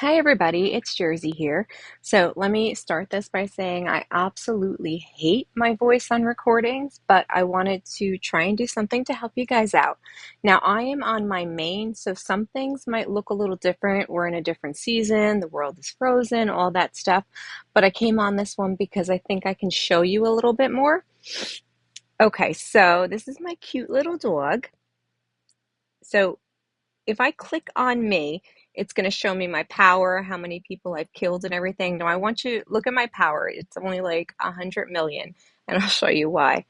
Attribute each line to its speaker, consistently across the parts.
Speaker 1: Hi, everybody. It's Jersey here. So let me start this by saying I absolutely hate my voice on recordings, but I wanted to try and do something to help you guys out. Now, I am on my main, so some things might look a little different. We're in a different season, the world is frozen, all that stuff. But I came on this one because I think I can show you a little bit more. Okay, so this is my cute little dog. So if I click on me, it's going to show me my power, how many people I've killed and everything. Now I want you to look at my power. It's only like 100 million, and I'll show you why.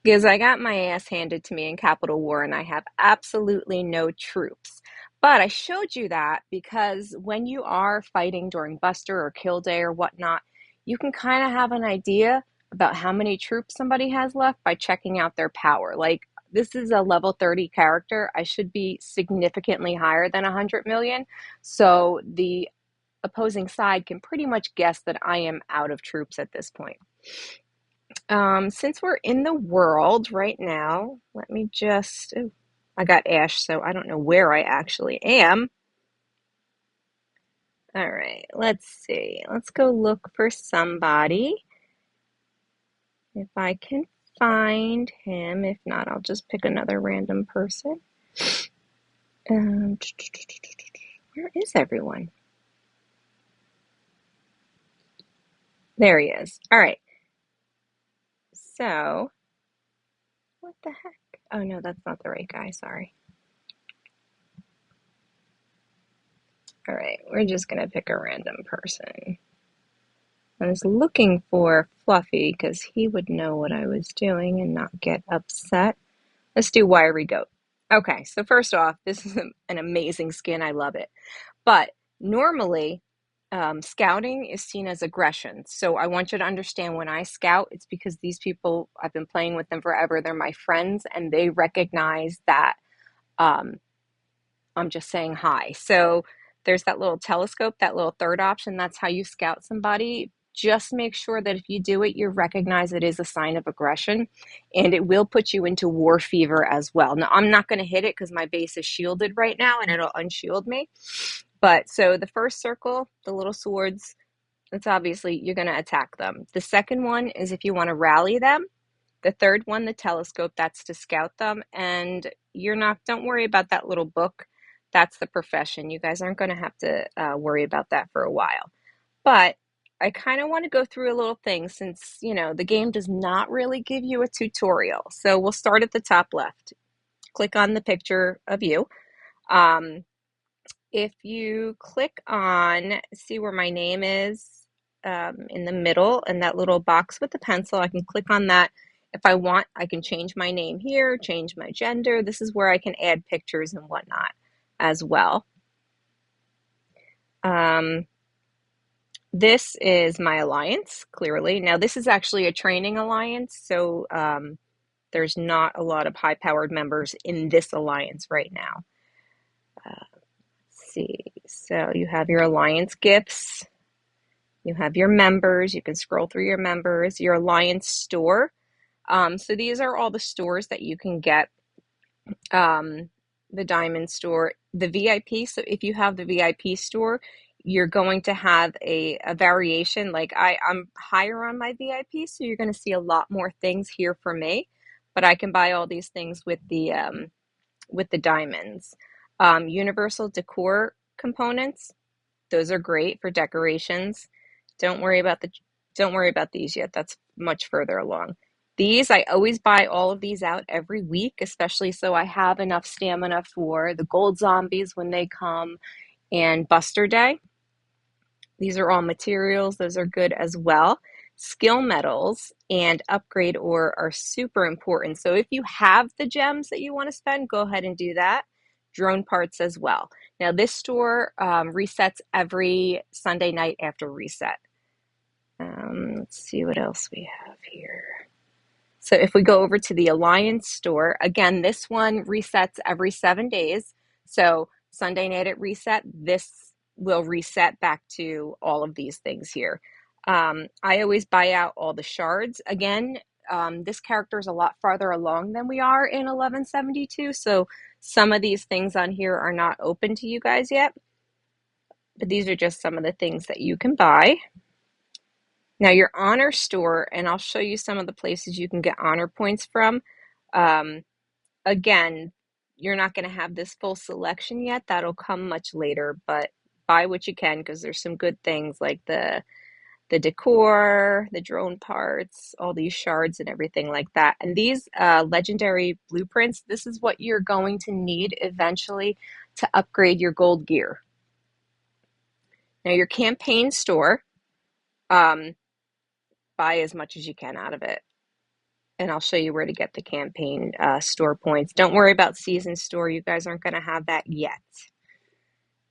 Speaker 1: Because I got my ass handed to me in Capital War and I have absolutely no troops. But I showed you that because when you are fighting during Buster or Kill Day or whatnot, you can kind of have an idea about how many troops somebody has left by checking out their power. Like, this is a level 30 character. I should be significantly higher than 100 million. So the opposing side can pretty much guess that I am out of troops at this point. Since we're in the world right now, let me just, ooh, I got Ash, so I don't know where I actually am. All right, let's see. Let's go look for somebody. If I can find him. If not, I'll just pick another random person. Um, where is everyone? There he is. All right, so what the heck? Oh no, that's not the right guy, sorry. All right, we're just gonna pick a random person. I was looking for Fluffy because he would know what I was doing and not get upset. Let's do Wiry Goat. Okay, so first off, this is an amazing skin. I love it. But normally, scouting is seen as aggression. So I want you to understand when I scout, it's because these people, I've been playing with them forever. They're my friends and they recognize that um, I'm just saying hi. So there's that little telescope, that little third option. That's how you scout somebody. Just make sure that if you do it, you recognize it is a sign of aggression and it will put you into war fever as well. Now, I'm not going to hit it because my base is shielded right now and it'll unshield me. But so the first circle, the little swords, that's obviously you're going to attack them. The second one is if you want to rally them. The third one, the telescope, that's to scout them. And you're not, don't worry about that little book. That's the profession. You guys aren't going to have to worry about that for a while. But I kind of want to go through a little thing since, the game does not really give you a tutorial. So we'll start at the top left. Click on the picture of you. Um, if you click on, see where my name is in the middle and that little box with the pencil, I can click on that. If I want, I can change my name here, change my gender. This is where I can add pictures and whatnot as well. Um, this is my alliance, clearly. Now, this is actually a training alliance, so there's not a lot of high-powered members in this alliance right now. Let's see. So you have your alliance gifts. You have your members. You can scroll through your members, your alliance store. So these are all the stores that you can get. The diamond store, the VIP. So if you have the VIP store, you're going to have a variation. Like I'm higher on my VIP, so you're going to see a lot more things here for me. But I can buy all these things with the diamonds. Universal decor components. Those are great for decorations. Don't worry about the don't worry about these yet. That's much further along. These, I always buy all of these out every week, especially so I have enough stamina for the gold zombies when they come and Buster Day. These are all materials. Those are good as well. Skill medals and upgrade ore are super important. So if you have the gems that you want to spend, go ahead and do that. Drone parts as well. Now this store resets every Sunday night after reset. Let's see what else we have here. So if we go over to the Alliance store, again, this one resets every 7 days. So Sunday night at reset, this will reset back to all of these things here. I always buy out all the shards. Again, this character is a lot farther along than we are in 1172, so some of these things on here are not open to you guys yet, but these are just some of the things that you can buy. Now your honor store, and I'll show you some of the places you can get honor points from. Again, you're not going to have this full selection yet. That'll come much later, but buy what you can because there's some good things like the decor, the drone parts, all these shards and everything like that. And these legendary blueprints, this is what you're going to need eventually to upgrade your gold gear. Now your campaign store, buy as much as you can out of it. And I'll show you where to get the campaign store points. Don't worry about season store. You guys aren't going to have that yet.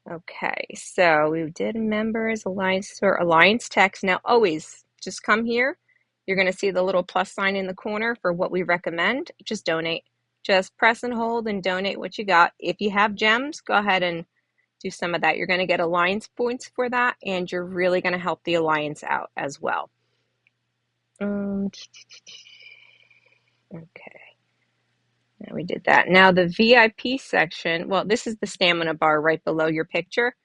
Speaker 1: Okay, so we did members, alliance store, alliance text. Now always just come here. You're going to see the little plus sign in the corner for what we recommend. Just donate. Just press and hold and donate what you got. If you have gems, go ahead and do some of that. You're going to get alliance points for that, and you're really going to help the alliance out as well. Okay. Now we did that. Now the VIP section, well, this is the stamina bar right below your picture.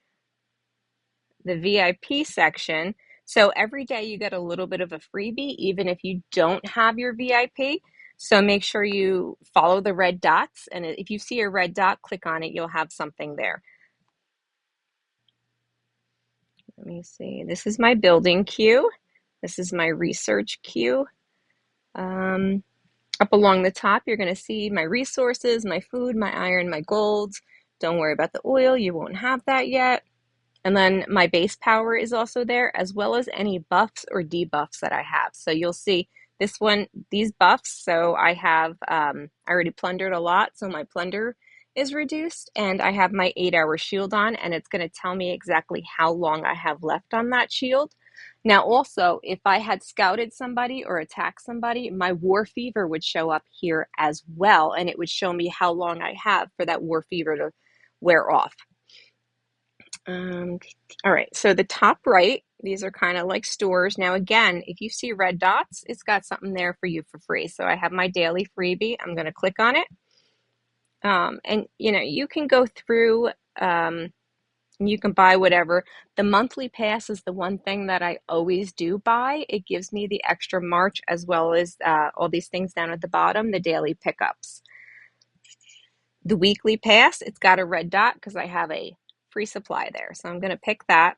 Speaker 1: The VIP section. So every day you get a little bit of a freebie, even if you don't have your VIP. So make sure you follow the red dots. And if you see a red dot, click on it. You'll have something there. Let me see. This is my building queue. This is my research queue. Up along the top, you're going to see my resources, my food, my iron, my gold. Don't worry about the oil. You won't have that yet. And then my base power is also there, as well as any buffs or debuffs that I have. So you'll see this one, these buffs. So I have, I already plundered a lot, so my plunder is reduced, and I have my 8-hour shield on, and it's going to tell me exactly how long I have left on that shield. Now, also, if I had scouted somebody or attacked somebody, my war fever would show up here as well, and it would show me how long I have for that war fever to wear off. All right, so the top right, these are kind of like stores. Now, again, if you see red dots, it's got something there for you for free. So I have my daily freebie. I'm going to click on it. And, you know, you can go through, you can buy whatever. The monthly pass is the one thing that I always do buy. It gives me the extra march as well as all these things down at the bottom, the daily pickups. The weekly pass, it's got a red dot because I have a free supply there. So I'm going to pick that.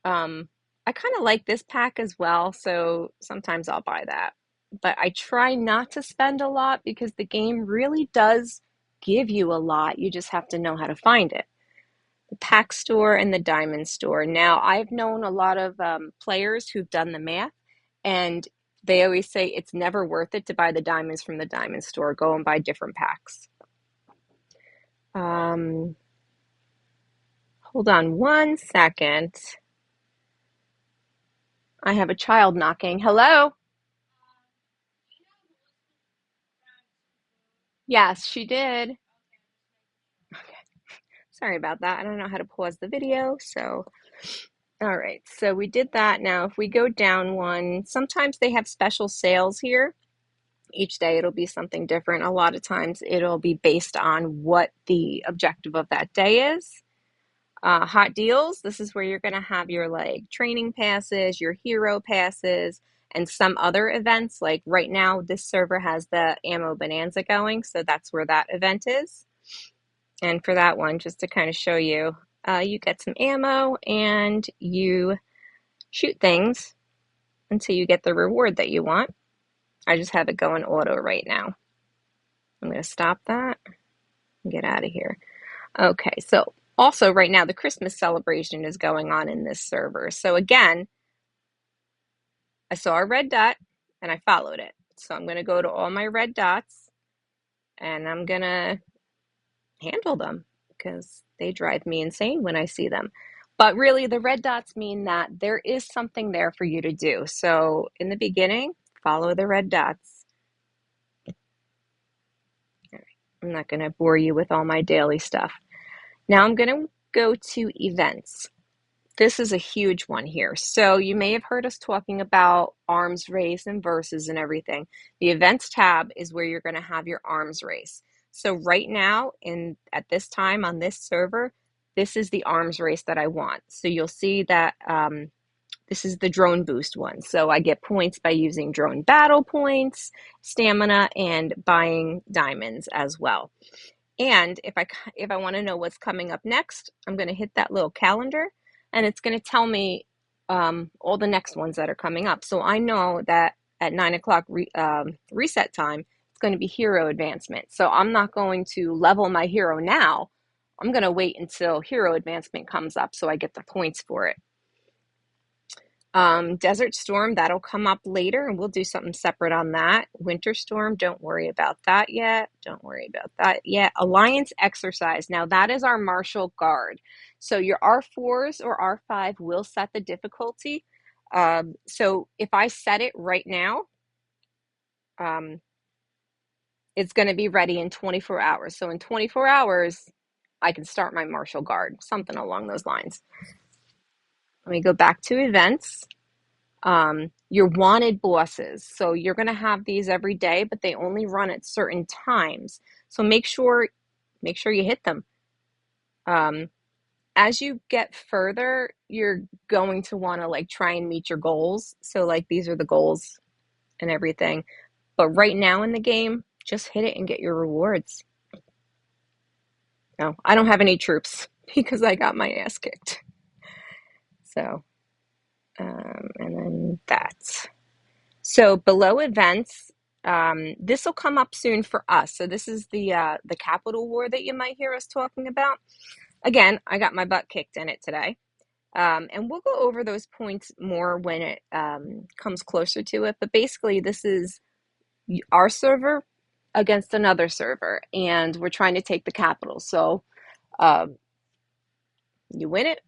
Speaker 1: I kind of like this pack as well, so sometimes I'll buy that. But I try not to spend a lot because the game really does give you a lot. You just have to know how to find it. The pack store and the diamond store. Now, I've known a lot of players who've done the math, and they always say it's never worth it to buy the diamonds from the diamond store. Go and buy different packs. Hold on one second. I have a child knocking. Hello? Yes, she did. Sorry about that. I don't know how to pause the video. So, all right. So we did that. Now, if we go down one, sometimes they have special sales here. Each day it'll be something different. A lot of times it'll be based on what the objective of that day is. Hot deals. This is where you're going to have your like training passes, your hero passes, and some other events. Like right now, this server has the ammo bonanza going, so that's where that event is. And for that one, just to kind of show you, you get some ammo and you shoot things until you get the reward that you want. I just have it going auto right now. I'm going to stop that and get out of here. Okay, so also right now the Christmas celebration is going on in this server. So again, I saw a red dot and I followed it. So I'm going to go to all my red dots and I'm going to handle them because they drive me insane when I see them. But really, the red dots mean that there is something there for you to do. So in the beginning, follow the red dots. All right. I'm not going to bore you with all my daily stuff. Now I'm going to go to events. This is a huge one here. So you may have heard us talking about arms race and versus and everything. The events tab is where you're going to have your arms race. So right now, in at this time on this server, this is the arms race that I want. So you'll see that this is the drone boost one. So I get points by using drone battle points, stamina, and buying diamonds as well. And if I want to know what's coming up next, I'm going to hit that little calendar, and it's going to tell me all the next ones that are coming up. So I know that at 9 o'clock reset time, it's going to be hero advancement. So I'm not going to level my hero now. I'm going to wait until hero advancement comes up so I get the points for it. Desert Storm, that'll come up later, and we'll do something separate on that. Winter Storm, don't worry about that yet. Don't worry about that yet. Alliance Exercise, now that is our Martial Guard. So your R4s or R5 will set the difficulty. So if I set it right now, it's going to be ready in 24 hours. So in 24 hours, I can start my Martial Guard, something along those lines. Let me go back to events. Your wanted bosses. So you're going to have these every day, but they only run at certain times. So make sure you hit them. As you get further, you're going to want to like try and meet your goals. So like these are the goals and everything. But right now in the game, just hit it and get your rewards. No, I don't have any troops because I got my ass kicked. So, and then that. So below events, this will come up soon for us. So this is the Capital War that you might hear us talking about. Again, I got my butt kicked in it today. And we'll go over those points more when it comes closer to it. But basically, this is our server against another server, and we're trying to take the capital. So you win it.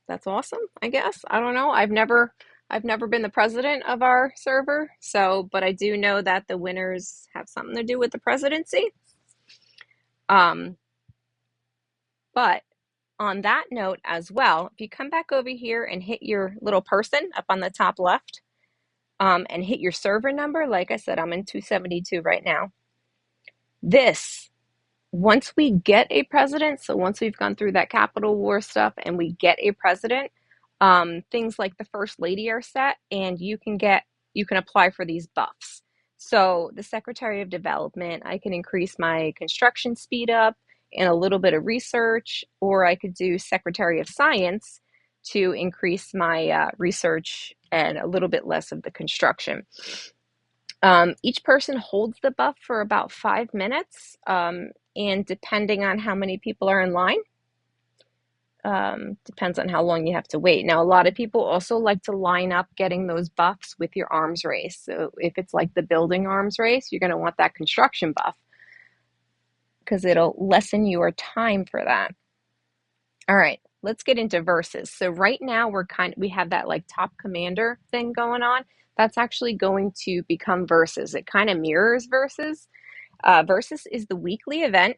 Speaker 1: That's awesome, I guess. I don't know. I've never been the president of our server, so but I do know that the winners have something to do with the presidency. But on that note as well, if you come back over here and hit your little person up on the top left, and hit your server number, like I said, I'm in 272 right now. Once we get a president, so once we've gone through that Capital War stuff and we get a president, things like the First Lady are set, and you can apply for these buffs. So the Secretary of Development, I can increase my construction speed up and a little bit of research, or I could do Secretary of Science to increase my research and a little bit less of the construction. Each person holds the buff for about 5 minutes, and depending on how many people are in line, depends on how long you have to wait. Now, a lot of people also like to line up getting those buffs with your arms race. So if it's like the building arms race, you're going to want that construction buff because it'll lessen your time for that. All right, let's get into versus. So right now we have that like top commander thing going on. That's actually going to become versus. It kind of mirrors versus. Versus is the weekly event,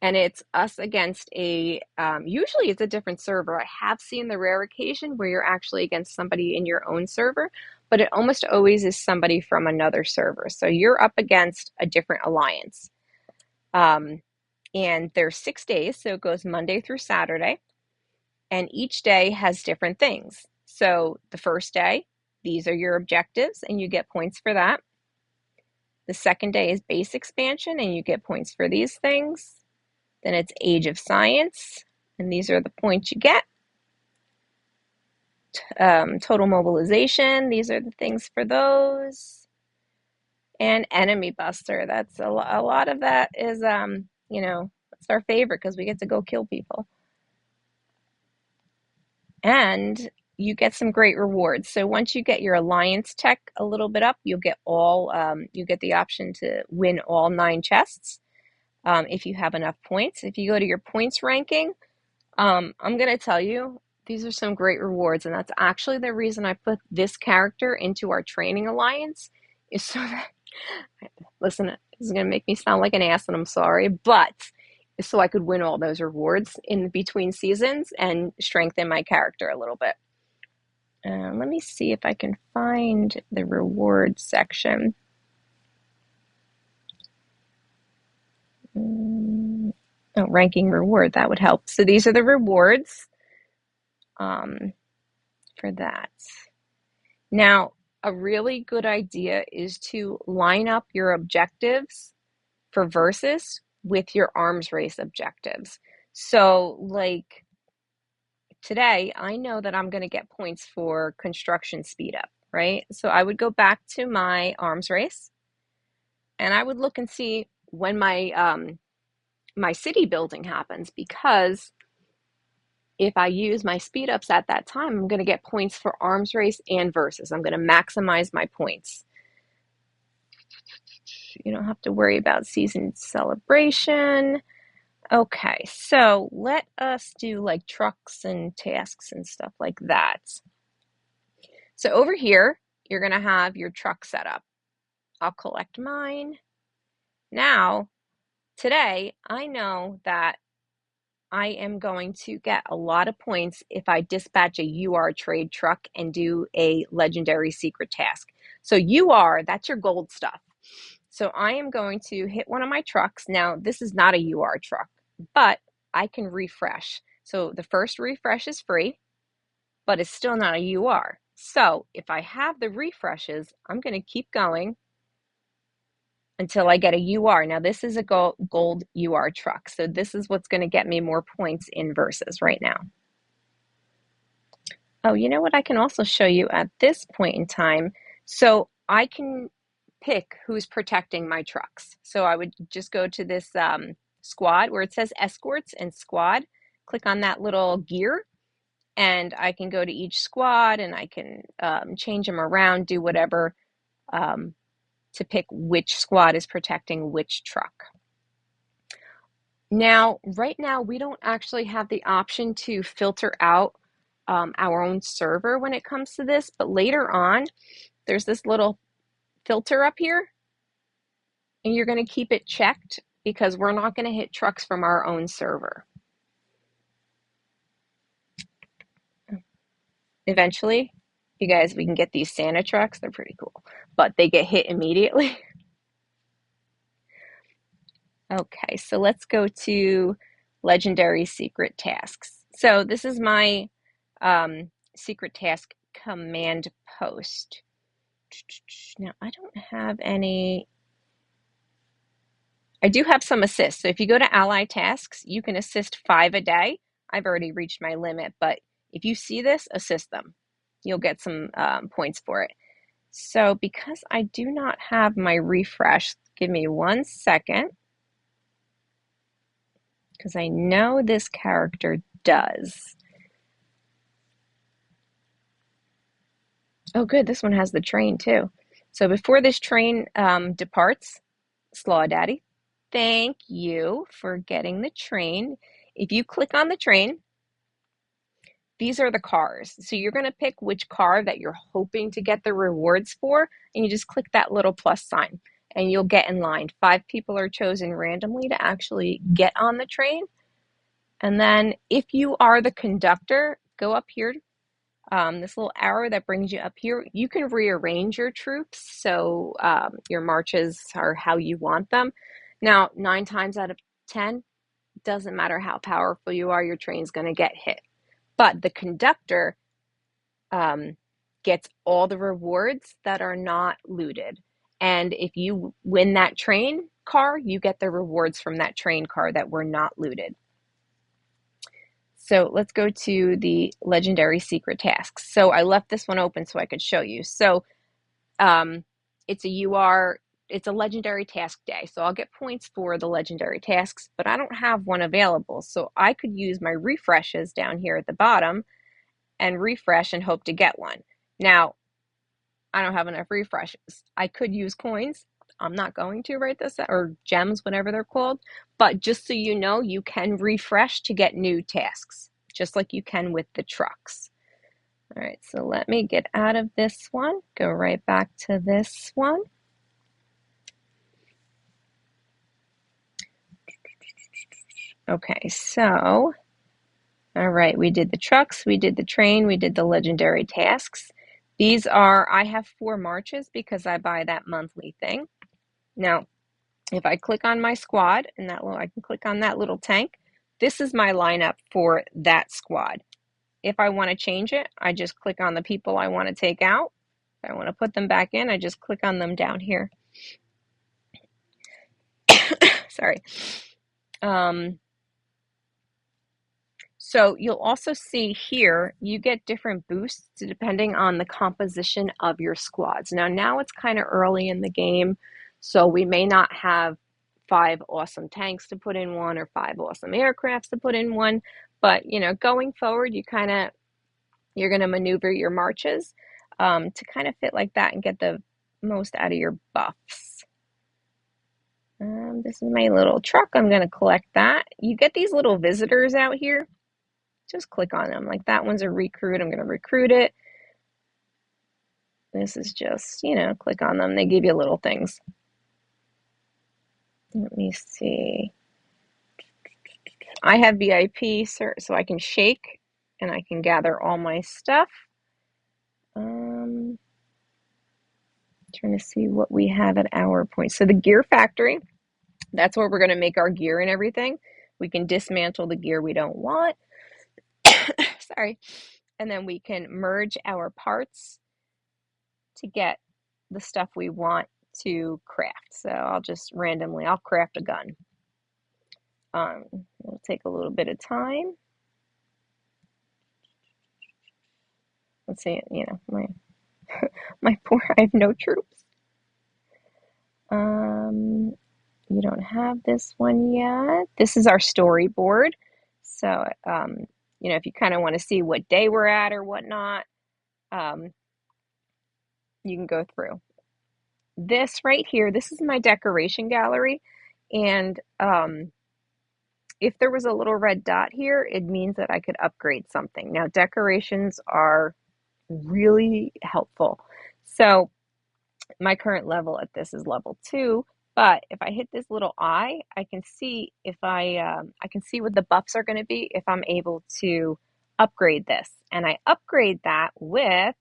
Speaker 1: and it's us against usually it's a different server. I have seen the rare occasion where you're actually against somebody in your own server, but it almost always is somebody from another server. So you're up against a different alliance. And there's 6 days, so it goes Monday through Saturday, and each day has different things. So the first day, these are your objectives, and you get points for that. The second day is base expansion, and you get points for these things. Then it's Age of Science, and these are the points you get. Total mobilization, these are the things for those. And Enemy Buster, that's a lot of that is, it's our favorite because we get to go kill people. And you get some great rewards. So once you get your alliance tech a little bit up, you get the option to win all 9 chests. If you have enough points. If you go to your points ranking, I'm going to tell you, these are some great rewards, and that's actually the reason I put this character into our training alliance, is so that, listen, this is going to make me sound like an ass, and I'm sorry, but so I could win all those rewards in between seasons and strengthen my character a little bit. Let me see if I can find the reward section. Oh, ranking reward, that would help. So these are the rewards for that. Now, a really good idea is to line up your objectives for Versus with your arms race objectives. So, like today, I know that I'm going to get points for construction speed up, right? So I would go back to my arms race and I would look and see when my city building happens, because if I use my speed ups at that time, I'm going to get points for arms race and Versus. I'm going to maximize my points. You don't have to worry about season celebration. Okay, so let us do like trucks and tasks and stuff like that. So over here, you're going to have your truck set up. I'll collect mine. Now, today, I know that I am going to get a lot of points if I dispatch a UR trade truck and do a legendary secret task. So UR, that's your gold stuff. So I am going to hit one of my trucks. Now, this is not a UR truck, but I can refresh. So the first refresh is free, but it's still not a UR. So if I have the refreshes, I'm going to keep going until I get a UR. Now, this is a gold UR truck. So this is what's going to get me more points in Versus right now. Oh, you know what? I can also show you at this point in time. So I can pick who's protecting my trucks. So I would just go to this squad where it says escorts and squad, click on that little gear, and I can go to each squad and I can change them around, do whatever to pick which squad is protecting which truck. Now, right now, we don't actually have the option to filter out our own server when it comes to this, but later on, there's this little filter up here, and you're going to keep it checked because we're not going to hit trucks from our own server. Eventually, you guys, we can get these Santa trucks. They're pretty cool, but they get hit immediately. Okay, so let's go to legendary secret tasks. So this is my secret task command post. Now, I don't have any. I do have some assists. So if you go to ally tasks, you can assist 5 a day. I've already reached my limit, but if you see this, assist them. You'll get some points for it. So because I do not have my refresh, give me 1 second, because I know this character does. Oh, good. This one has the train too. So before this train departs, Slaw Daddy, thank you for getting the train. If you click on the train, these are the cars. So you're going to pick which car that you're hoping to get the rewards for, and you just click that little plus sign, and you'll get in line. 5 people are chosen randomly to actually get on the train. And then if you are the conductor, go up here. This little arrow that brings you up here, you can rearrange your troops so your marches are how you want them. Now, 9 times out of 10, doesn't matter how powerful you are, your train's going to get hit. But the conductor gets all the rewards that are not looted. And if you win that train car, you get the rewards from that train car that were not looted. So let's go to the legendary secret tasks. So I left this one open so I could show you. So it's a legendary task day. So I'll get points for the legendary tasks, but I don't have one available. So I could use my refreshes down here at the bottom and refresh and hope to get one. Now, I don't have enough refreshes. I could use coins. I'm not going to right this, or gems, whatever they're called. But just so you know, you can refresh to get new tasks, just like you can with the trucks. All right, so let me get out of this one, go right back to this one. Okay, so, all right, we did the trucks, we did the train, we did the legendary tasks. These are, I have 4 marches because I buy that monthly thing. Now, if I click on my squad and that little, I can click on that little tank. This is my lineup for that squad. If I want to change it, I just click on the people I want to take out. If I want to put them back in, I just click on them down here. Sorry. So you'll also see here, you get different boosts depending on the composition of your squads. Now it's kind of early in the game, so we may not have 5 awesome tanks to put in one or 5 awesome aircrafts to put in one, but going forward, you're going to maneuver your marches to kind of fit like that and get the most out of your buffs. This is my little truck. I'm going to collect that. You get these little visitors out here. Just click on them. Like that one's a recruit. I'm going to recruit it. This is just, click on them. They give you little things. Let me see. I have VIP, so I can shake and I can gather all my stuff. Trying to see what we have at our point. So the gear factory, that's where we're going to make our gear and everything. We can dismantle the gear we don't want. Sorry. And then we can merge our parts to get the stuff we want to craft. So I'll craft a gun. It'll take a little bit of time. Let's see, my poor, I have no troops. You don't have this one yet. This is our storyboard. So, if you kind of want to see what day we're at or whatnot, you can go through. This right here, this is my decoration gallery. And if there was a little red dot here, it means that I could upgrade something. Now, decorations are really helpful. So my current level at this is level 2, but if I hit this little eye, I can see if I can see what the buffs are going to be if I'm able to upgrade this. And I upgrade that with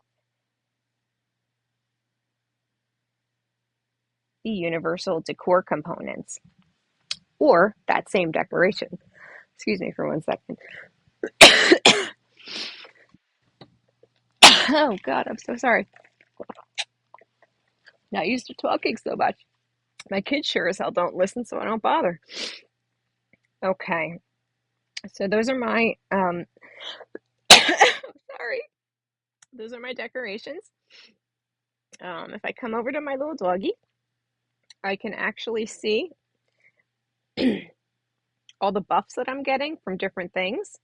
Speaker 1: the universal decor components or that same decoration. Excuse me for 1 second. Oh God, I'm so sorry. Not used to talking so much. My kids sure as hell don't listen, so I don't bother. Okay, so those are my sorry. Those are my decorations. If I come over to my little doggy, I can actually see all the buffs that I'm getting from different things.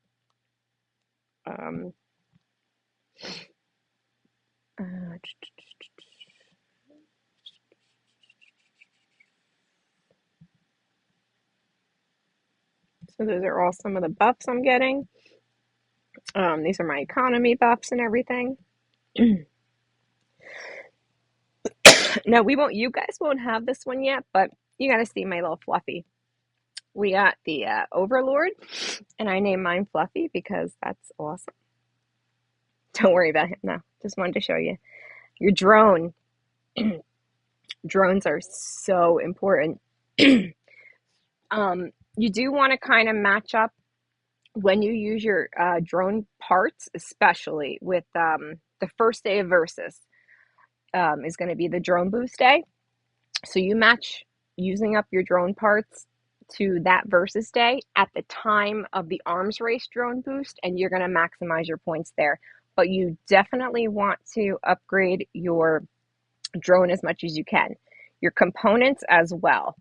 Speaker 1: So those are all some of the buffs I'm getting. These are my economy buffs and everything. No, you guys won't have this one yet, but you got to see my little Fluffy. We got the Overlord, and I named mine Fluffy because that's awesome. Don't worry about him. No, just wanted to show you. Your drone. Drones are so important. You do want to kind of match up when you use your drone parts, especially with the first day of Versus is going to be the drone boost day. So you match using up your drone parts to that Versus day at the time of the arms race drone boost, and you're going to maximize your points there. But you definitely want to upgrade your drone as much as you can, your components as well.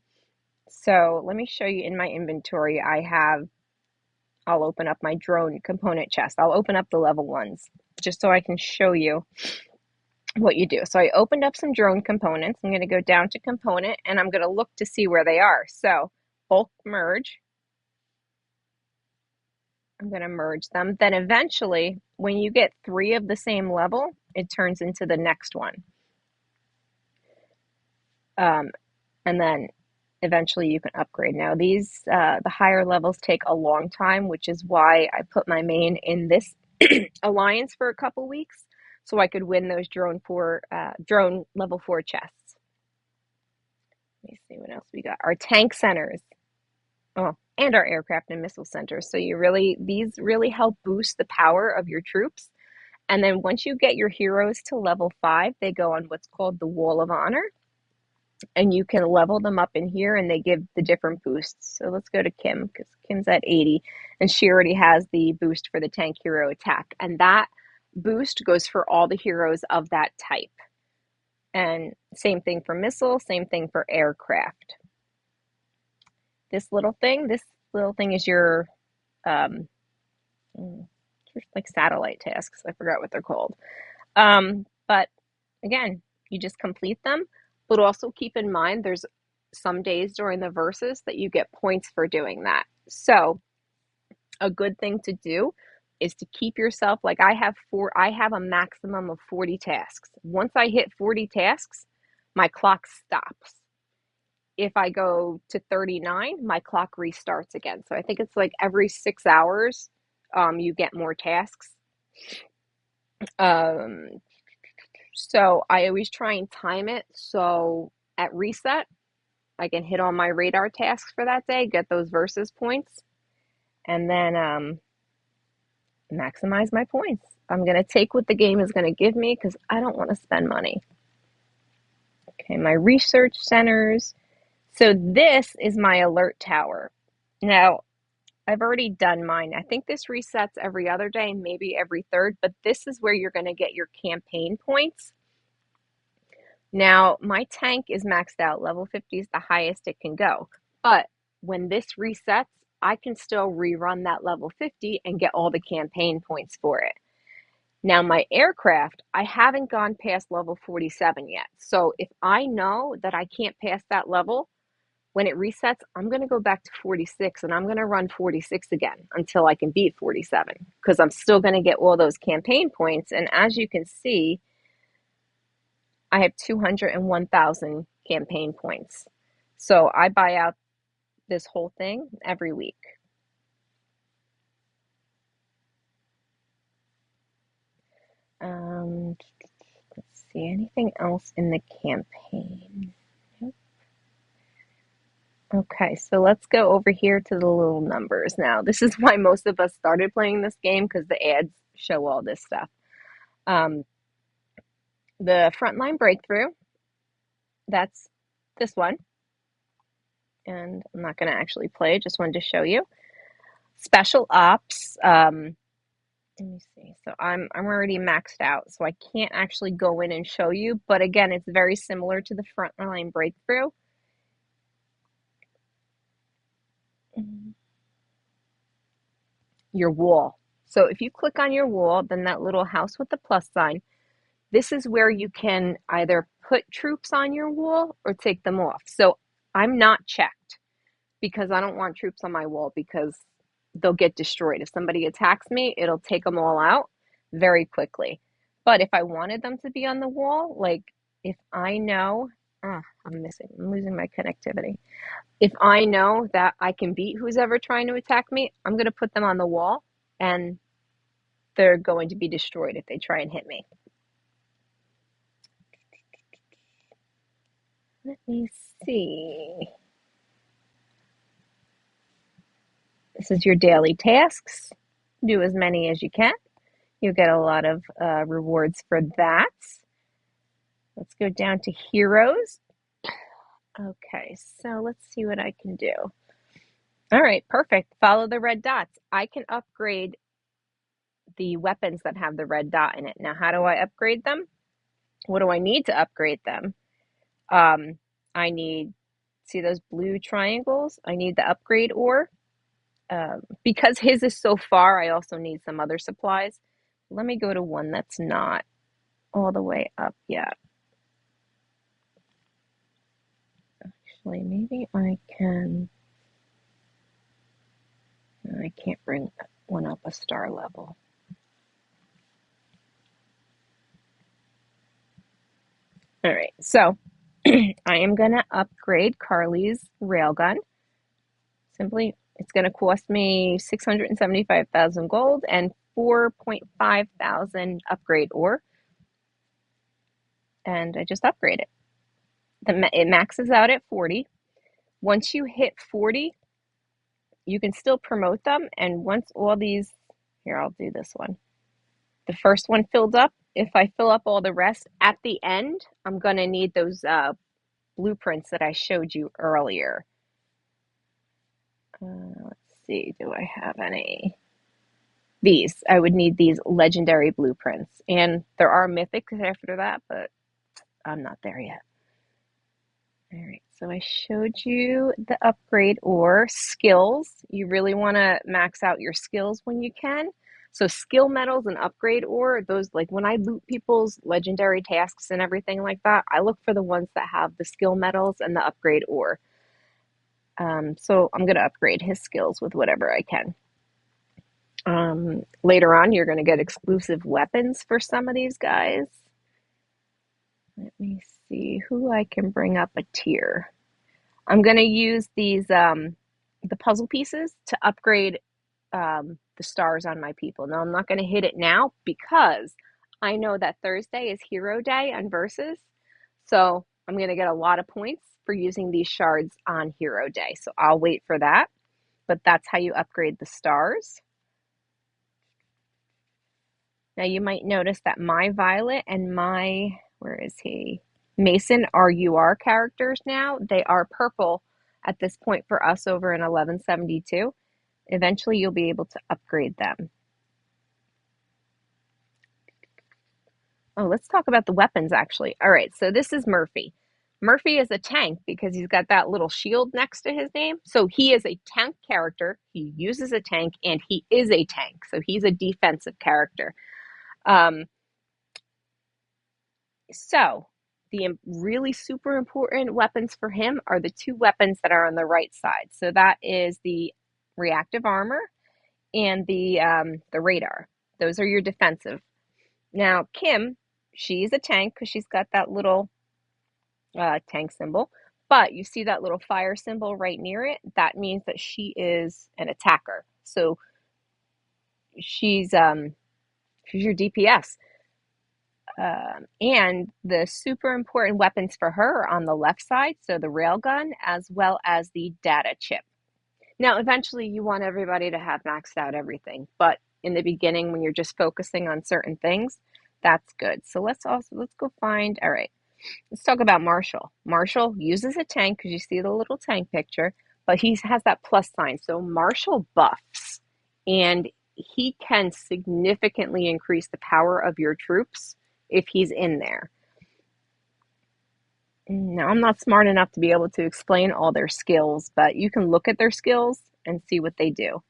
Speaker 1: So let me show you in my inventory. I'll open up my drone component chest. I'll open up the level 1s just so I can show you what you do. So I opened up some drone components. I'm going to go down to component and I'm going to look to see where they are. So bulk merge. I'm going to merge them. Then eventually, when you get 3 of the same level, it turns into the next one. And then eventually you can upgrade. Now these, the higher levels take a long time, which is why I put my main in this alliance for a couple weeks so I could win those drone level 4 chests. Let me see what else we got. Our tank centers. Oh, and our aircraft and missile centers. So these really help boost the power of your troops. And then once you get your heroes to level 5, they go on what's called the Wall of Honor. And you can level them up in here and they give the different boosts. So let's go to Kim because Kim's at 80 and she already has the boost for the tank hero attack. And that boost goes for all the heroes of that type. And same thing for missile, same thing for aircraft. This little thing is your like satellite tasks. I forgot what they're called. But again, you just complete them, but also keep in mind there's some days during the verses that you get points for doing that. So a good thing to do is to keep yourself, like I have a maximum of 40 tasks. Once I hit 40 tasks, my clock stops. If I go to 39, my clock restarts again. So I think it's like every 6 hours, you get more tasks. So I always try and time it so at reset, I can hit all my radar tasks for that day, get those versus points, and then maximize my points. I'm going to take what the game is going to give me because I don't want to spend money. Okay, my research centers. So this is my alert tower. Now, I've already done mine. I think this resets every other day, maybe every third, but this is where you're going to get your campaign points. Now, my tank is maxed out. Level 50 is the highest it can go. But when this resets, I can still rerun that level 50 and get all the campaign points for it. Now, my aircraft, I haven't gone past level 47 yet. So if I know that I can't pass that level, when it resets, I'm going to go back to 46 and I'm going to run 46 again until I can beat 47 because I'm still going to get all those campaign points. And as you can see, I have 201,000 campaign points. So I buy out this whole thing every week. Let's see, anything else in the campaign? Nope. Okay, so let's go over here to the little numbers now. This is why most of us started playing this game because the ads show all this stuff. The Frontline Breakthrough, that's this one. And I'm not going to actually play, just wanted to show you. Special Ops, let me see. So I'm already maxed out, so I can't actually go in and show you. But again, it's very similar to the Frontline Breakthrough. Your wall. So if you click on your wall, then that little house with the plus sign, this is where you can either put troops on your wall or take them off. So I'm not checked because I don't want troops on my wall because they'll get destroyed. If somebody attacks me, it'll take them all out very quickly. But if I wanted them to be on the wall, like if I know, I'm losing my connectivity. If I know that I can beat who's ever trying to attack me, I'm going to put them on the wall and they're going to be destroyed if they try and hit me. Let me see. This is your daily tasks. Do as many as you can. You'll get a lot of rewards for that. Let's go down to heroes. Okay, so let's see what I can do. All right, perfect. Follow the red dots. I can upgrade the weapons that have the red dot in it. Now, how do I upgrade them? What do I need to upgrade them? I need, see those blue triangles? I need the upgrade ore. Because his is so far, I also need some other supplies. Let me go to one that's not all the way up yet. Actually, maybe I can. I can't bring one up a star level. All right, so I am going to upgrade Carly's railgun. Simply, it's going to cost me 675,000 gold and 4.5 thousand upgrade ore. And I just upgrade it. It maxes out at 40. Once you hit 40, you can still promote them. And once all these, here, I'll do this one. The first one filled up. If I fill up all the rest at the end, I'm going to need those blueprints that I showed you earlier. Let's see, do I have any? These, I would need these legendary blueprints. And there are mythics after that, but I'm not there yet. All right, so I showed you the upgrade or skills. You really want to max out your skills when you can. So skill medals and upgrade ore, those, like when I loot people's legendary tasks and everything like that, I look for the ones that have the skill medals and the upgrade ore. So I'm going to upgrade his skills with whatever I can. Later on, you're going to get exclusive weapons for some of these guys. Let me see who I can bring up a tier. I'm going to use these, the puzzle pieces to upgrade the stars on my people. Now, I'm not going to hit it now because I know that Thursday is Hero Day on Versus. So I'm going to get a lot of points for using these shards on Hero Day. So I'll wait for that. But that's how you upgrade the stars. Now you might notice that my Violet and my, where is he? Mason are UR characters now. They are purple at this point for us over in 1172. Eventually you'll be able to upgrade them. Oh, let's talk about the weapons actually. All right, so this is Murphy. Murphy is a tank because he's got that little shield next to his name. So he is a tank character. He uses a tank and he is a tank. So he's a defensive character. So the really super important weapons for him are the two weapons that are on the right side. So that is the reactive armor and the radar. Those are your defensive. Now Kim, she's a tank because she's got that little tank symbol. But you see that little fire symbol right near it? That means that she is an attacker. So she's your DPS. And the super important weapons for her are on the left side, so the railgun as well as the data chip. Now, eventually you want everybody to have maxed out everything, but in the beginning when you're just focusing on certain things, that's good. So let's go find, all right, let's talk about Marshall. Marshall uses a tank because you see the little tank picture, but he has that plus sign. So Marshall buffs, and he can significantly increase the power of your troops if he's in there. Now, I'm not smart enough to be able to explain all their skills, but you can look at their skills and see what they do.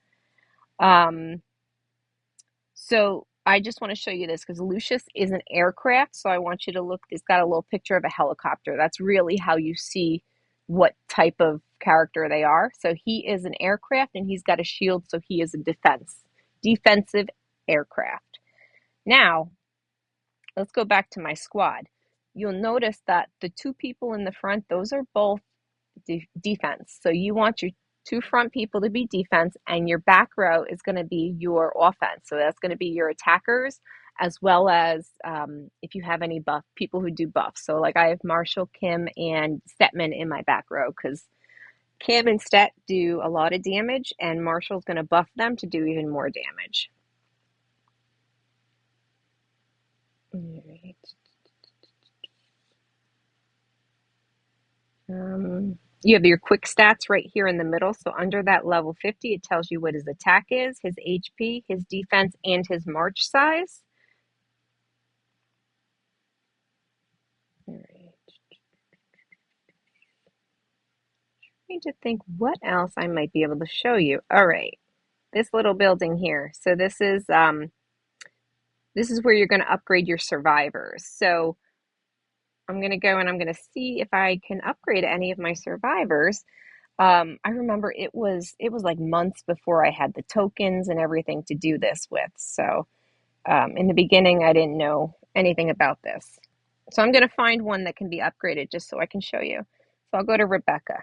Speaker 1: So I just want to show you this because Lucius is an aircraft. So I want you to look, it's got a little picture of a helicopter. That's really how you see what type of character they are. So he is an aircraft and he's got a shield. So he is a defensive aircraft. Now, let's go back to my squad. You'll notice that the two people in the front, those are both defense. So you want your two front people to be defense, and your back row is going to be your offense. So that's going to be your attackers, as well as if you have any buff, people who do buffs. So like I have Marshall, Kim, and Stetman in my back row because Kim and Stet do a lot of damage, and Marshall's going to buff them to do even more damage. All right. You have your quick stats right here in the middle. So under that level 50, it tells you what his attack is, his HP, his defense, and his march size. All right. Trying to think what else I might be able to show you. All right. This little building here. So this is where you're going to upgrade your survivors. So I'm going to go and I'm going to see if I can upgrade any of my survivors. I remember it was like months before I had the tokens and everything to do this with. So in the beginning, I didn't know anything about this. So I'm going to find one that can be upgraded just so I can show you. So I'll go to Rebecca.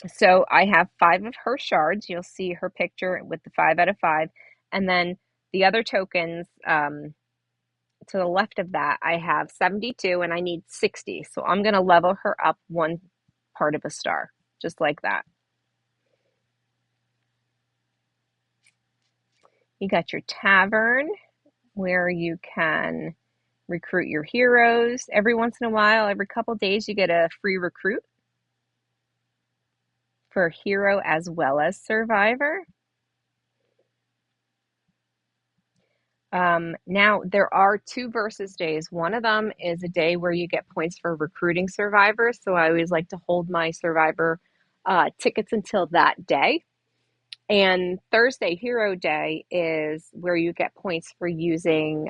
Speaker 1: So I have 5 of her shards. You'll see her picture with the 5 out of 5. And then the other tokens, to the left of that, I have 72 and I need 60. So I'm going to level her up 1 part of a star, just like that. You got your tavern where you can recruit your heroes. Every once in a while, every couple days, you get a free recruit for hero as well as survivor. Now, there are 2 versus days. One of them is a day where you get points for recruiting survivors. So I always like to hold my survivor tickets until that day. And Thursday, Hero Day, is where you get points for using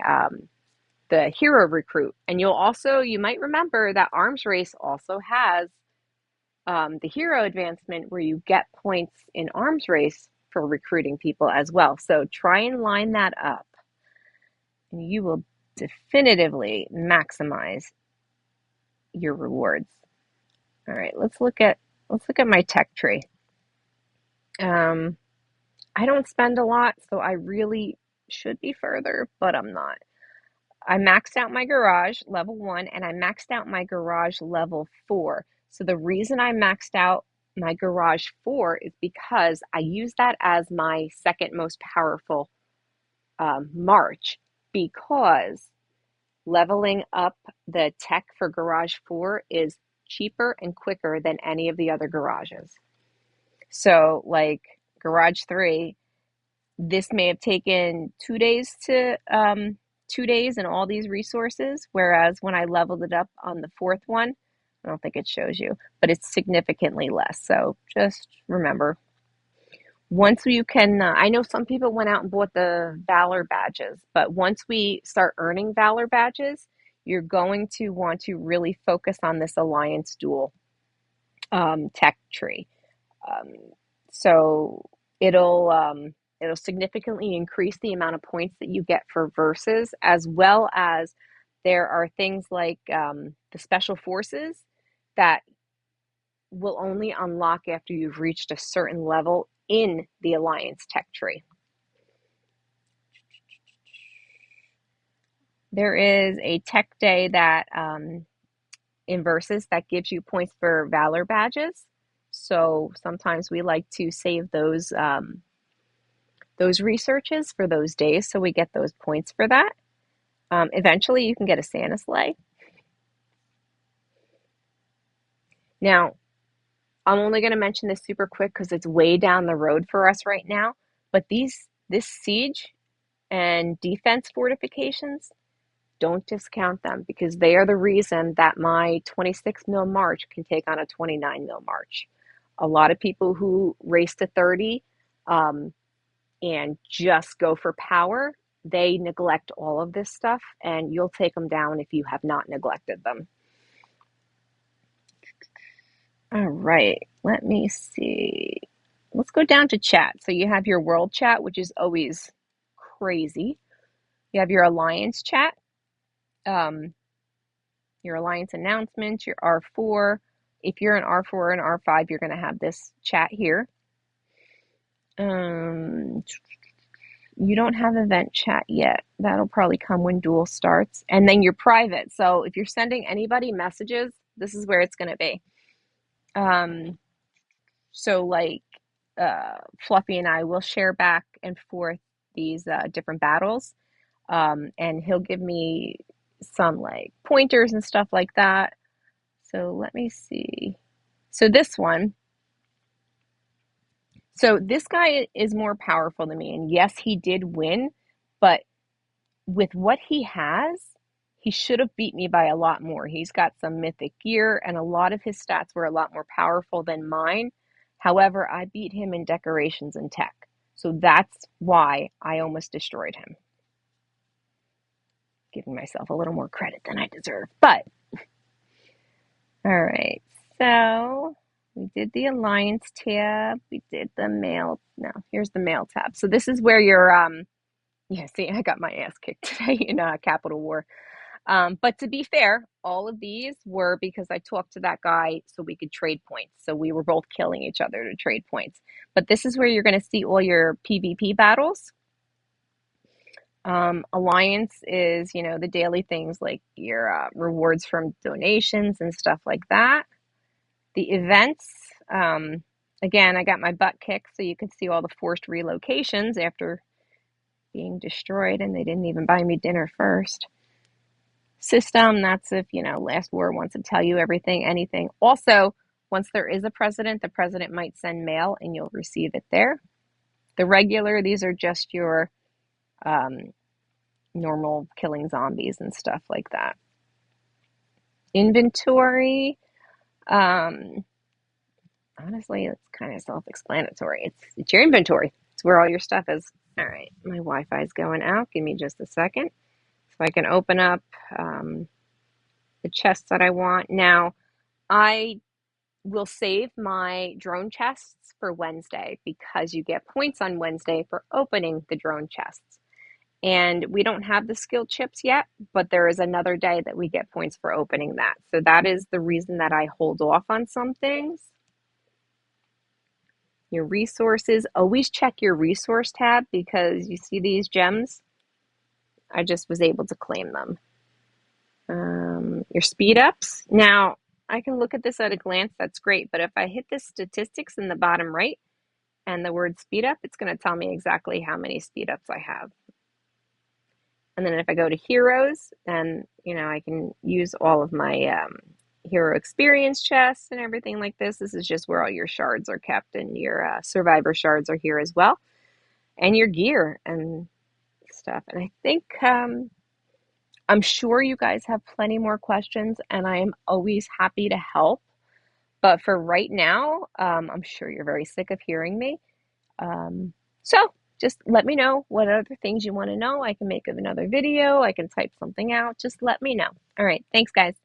Speaker 1: the hero recruit. And you might remember that Arms Race also has the hero advancement where you get points in Arms Race for recruiting people as well. So try and line that up. And you will definitively maximize your rewards. All right, let's look at my tech tree. I don't spend a lot, so I really should be further, but I'm not. I maxed out my garage level 1 and I maxed out my garage level 4. So the reason I maxed out my garage 4 is because I use that as my second most powerful march, because leveling up the tech for garage 4 is cheaper and quicker than any of the other garages. So like garage 3, this may have taken 2 days to 2 days and all these resources, whereas when I leveled it up on the 4th one, I don't think it shows you, but it's significantly less. So just remember, once you can, I know some people went out and bought the Valor badges, but once we start earning Valor badges, you're going to want to really focus on this Alliance Duel tech tree. Um, so it'll significantly increase the amount of points that you get for verses, as well as there are things like the special forces that will only unlock after you've reached a certain level in the Alliance tech tree. There is a tech day that in verses that gives you points for Valor badges. So sometimes we like to save those researches for those days, so we get those points for that. Eventually, you can get a Santa sleigh. Now, I'm only going to mention this super quick because it's way down the road for us right now. But this siege and defense fortifications, don't discount them, because they are the reason that my 26 mil march can take on a 29 mil march. A lot of people who race to 30 and just go for power, they neglect all of this stuff, and you'll take them down if you have not neglected them. All right, let me see. Let's go down to chat. So you have your world chat, which is always crazy. You have your alliance chat, your alliance announcements, your R4. If you're an R4 or an R5, you're going to have this chat here. You don't have event chat yet. That'll probably come when duel starts. And then your private. So if you're sending anybody messages, this is where it's going to be. So like Fluffy and I will share back and forth these different battles. And he'll give me some like pointers and stuff like that. So let me see. So this one. So this guy is more powerful than me. And yes, he did win, but with what he has, he should have beat me by a lot more. He's got some mythic gear, and a lot of his stats were a lot more powerful than mine. However, I beat him in decorations and tech. So that's why I almost destroyed him. Giving myself a little more credit than I deserve. But, all right. So we did the Alliance tab. We did the mail. No, here's the mail tab. So this is where your, yeah, see, I got my ass kicked today in Capital War. But to be fair, all of these were because I talked to that guy so we could trade points. So we were both killing each other to trade points. But this is where you're going to see all your PvP battles. Alliance is, the daily things like your rewards from donations and stuff like that. The events, again, I got my butt kicked so you can see all the forced relocations after being destroyed, and they didn't even buy me dinner first. System, that's if, Last War wants to tell you everything, anything. Also, once there is a president, the president might send mail and you'll receive it there. The regular, these are just your normal killing zombies and stuff like that. Inventory, honestly, it's kind of self-explanatory. It's your inventory. It's where all your stuff is. All right, my Wi-Fi is going out. Give me just a second so I can open up the chests that I want. Now, I will save my drone chests for Wednesday because you get points on Wednesday for opening the drone chests. And we don't have the skill chips yet, but there is another day that we get points for opening that. So that is the reason that I hold off on some things. Your resources, always check your resource tab because you see these gems. I just was able to claim them. Your speed ups. Now, I can look at this at a glance, that's great, but if I hit the statistics in the bottom right and the word speed up, it's going to tell me exactly how many speed ups I have. And then if I go to heroes, then, I can use all of my hero experience chests and everything like this. This is just where all your shards are kept, and your survivor shards are here as well, and your gear and stuff. And I think I'm sure you guys have plenty more questions, and I am always happy to help. But for right now, I'm sure you're very sick of hearing me. So just let me know what other things you want to know. I can make another video. I can type something out. Just let me know. All right. Thanks, guys.